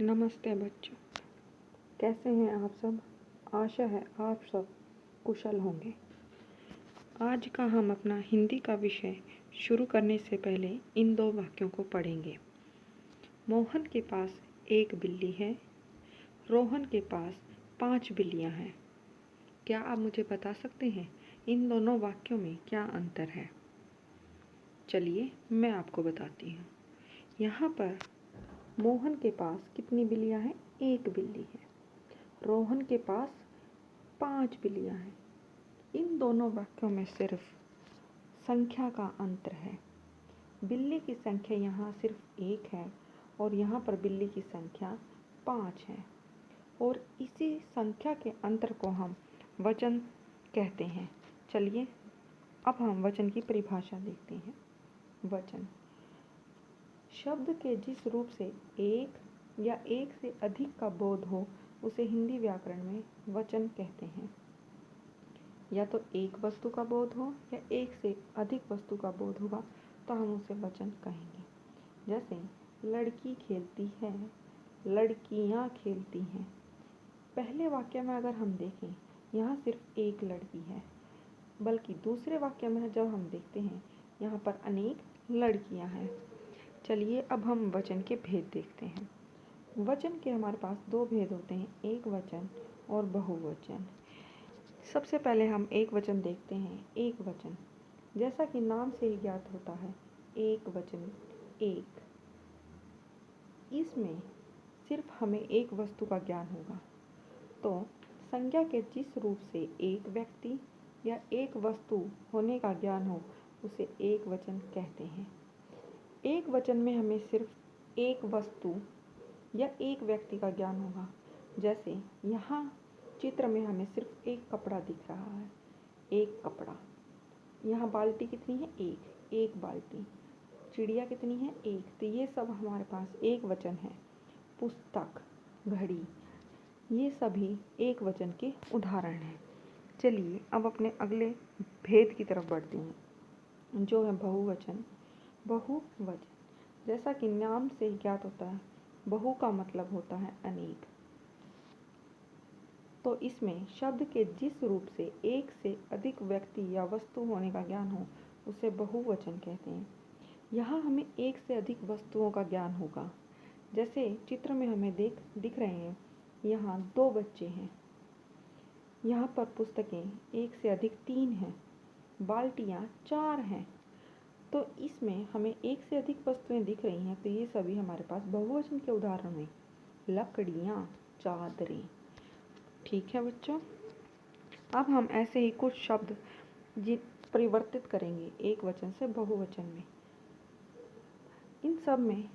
नमस्ते बच्चों, कैसे हैं आप सब। आशा है आप सब कुशल होंगे। आज का हम अपना हिंदी का विषय शुरू करने से पहले इन दो वाक्यों को पढ़ेंगे। मोहन के पास एक बिल्ली है, रोहन के पास 5 बिल्लियां हैं। क्या आप मुझे बता सकते हैं इन दोनों वाक्यों में क्या अंतर है? चलिए मैं आपको बताती हूँ। यहाँ पर मोहन के पास कितनी बिल्लियां हैं? एक बिल्ली है। रोहन के पास 5 बिल्लियां हैं। इन दोनों वाक्यों में सिर्फ संख्या का अंतर है। बिल्ली की संख्या यहाँ सिर्फ 1 है और यहाँ पर बिल्ली की संख्या 5 है। और इसी संख्या के अंतर को हम वचन कहते हैं। चलिए अब हम वचन की परिभाषा देखते हैं। वचन शब्द के जिस रूप से एक या एक से अधिक का बोध हो उसे हिंदी व्याकरण में वचन कहते हैं। या तो एक वस्तु का बोध हो या एक से अधिक वस्तु का बोध होगा तो हम उसे वचन कहेंगे। जैसे लड़की खेलती है, लड़कियां खेलती हैं। पहले वाक्य में अगर हम देखें यहाँ सिर्फ एक लड़की है, बल्कि दूसरे वाक्य में जब हम देखते हैं यहाँ पर अनेक लड़कियां हैं। चलिए अब हम वचन के भेद देखते हैं। वचन के हमारे पास 2 भेद होते हैं, एक वचन और बहुवचन। सबसे पहले हम एक वचन देखते हैं। एक वचन जैसा कि नाम से ही ज्ञात होता है, एक वचन एक। इसमें सिर्फ हमें एक वस्तु का ज्ञान होगा। तो संज्ञा के जिस रूप से एक व्यक्ति या एक वस्तु होने का ज्ञान हो उसे एक वचन कहते हैं। एक वचन में हमें सिर्फ एक वस्तु या एक व्यक्ति का ज्ञान होगा। जैसे यहाँ चित्र में हमें सिर्फ एक कपड़ा दिख रहा है, एक कपड़ा। यहाँ बाल्टी कितनी है? एक बाल्टी। चिड़िया कितनी है? एक। तो ये सब हमारे पास एक वचन है। पुस्तक, घड़ी, ये सभी एक वचन के उदाहरण हैं। चलिए अब अपने अगले भेद की तरफ बढ़ते हैं, जो है बहुवचन। बहुवचन जैसा कि नाम से ही ज्ञात होता है, बहु का मतलब होता है अनेक। तो इसमें शब्द के जिस रूप से एक से अधिक व्यक्ति या वस्तु होने का ज्ञान हो उसे बहुवचन कहते हैं। यहाँ हमें एक से अधिक वस्तुओं का ज्ञान होगा। जैसे चित्र में हमें दिख रहे हैं, यहाँ 2 बच्चे हैं। यहाँ पर पुस्तकें एक से अधिक 3 हैं, बाल्टियाँ 4 हैं। तो इसमें हमें एक से अधिक वस्तुएं दिख रही हैं, तो ये सभी हमारे पास बहुवचन के उदाहरण हैं। लकड़ियाँ, चादरें। ठीक है बच्चों, अब हम ऐसे ही कुछ शब्द परिवर्तित करेंगे एक वचन से बहुवचन में। इन सब में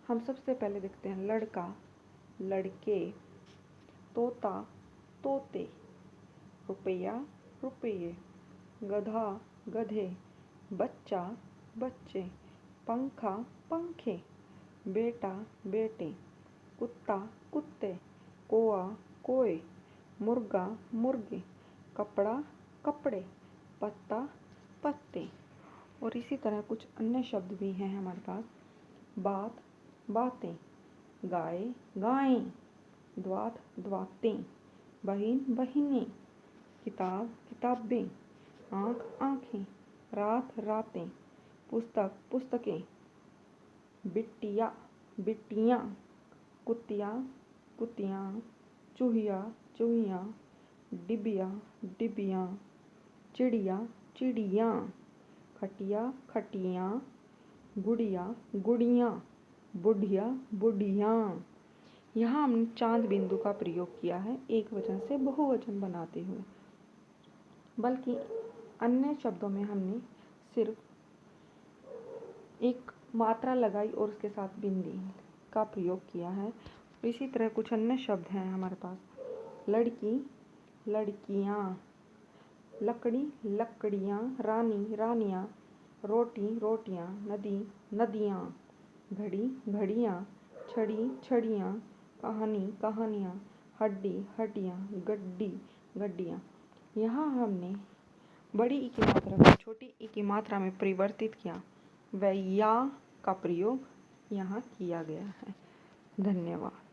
हम सबसे पहले देखते हैं लड़का, लड़के, तोता, तोते, रुपया, रुपये, गधा, गधे, बच्चा, बच्चे, पंखा, पंखे, बेटा, बेटे, कुत्ता, कुत्ते, कोआ, कोए, मुर्गा, मुर्गे, कपड़ा, कपड़े, पत्ता, पत्ते। और इसी तरह कुछ अन्य शब्द भी हैं हमारे पास। बात, बातें, गाय, गायें, द्वात, द्वातें, बहिन, बहिनें, किताब, किताबें, आँख, आँखें, रात, रातें, पुस्तक, पुस्तकें, बिटिया, बिटियाँ, कुतिया, कुतियाँ, चूहिया, चूहियाँ, डिबिया, डिबियाँ, चिड़िया, चिड़ियाँ, खटिया, खटियाँ, गुड़िया, गुड़ियाँ, बुढ़िया, बुढ़ियाँ। यहाँ हमने चांद बिंदु का प्रयोग किया है एक वचन से बहुवचन बनाते हुए, बल्कि अन्य शब्दों में हमने सिर्फ एक मात्रा लगाई और उसके साथ बिंदी का प्रयोग किया है। इसी तरह कुछ अन्य शब्द हैं हमारे पास। लड़की, लड़कियाँ, लकड़ी, लकड़ियाँ, रानी, रानियाँ, रोटी, रोटियाँ, नदी, नदियाँ, घड़ी, घड़ियाँ, छड़ी, छड़ियाँ, कहानी, कहानियाँ, हड्डी, हड्डियाँ, गड्डी, गड्डियाँ। यहाँ हमने बड़ी ई की मात्रा को छोटी ई की मात्रा में परिवर्तित किया, वह या का प्रयोग यहाँ किया गया है। धन्यवाद।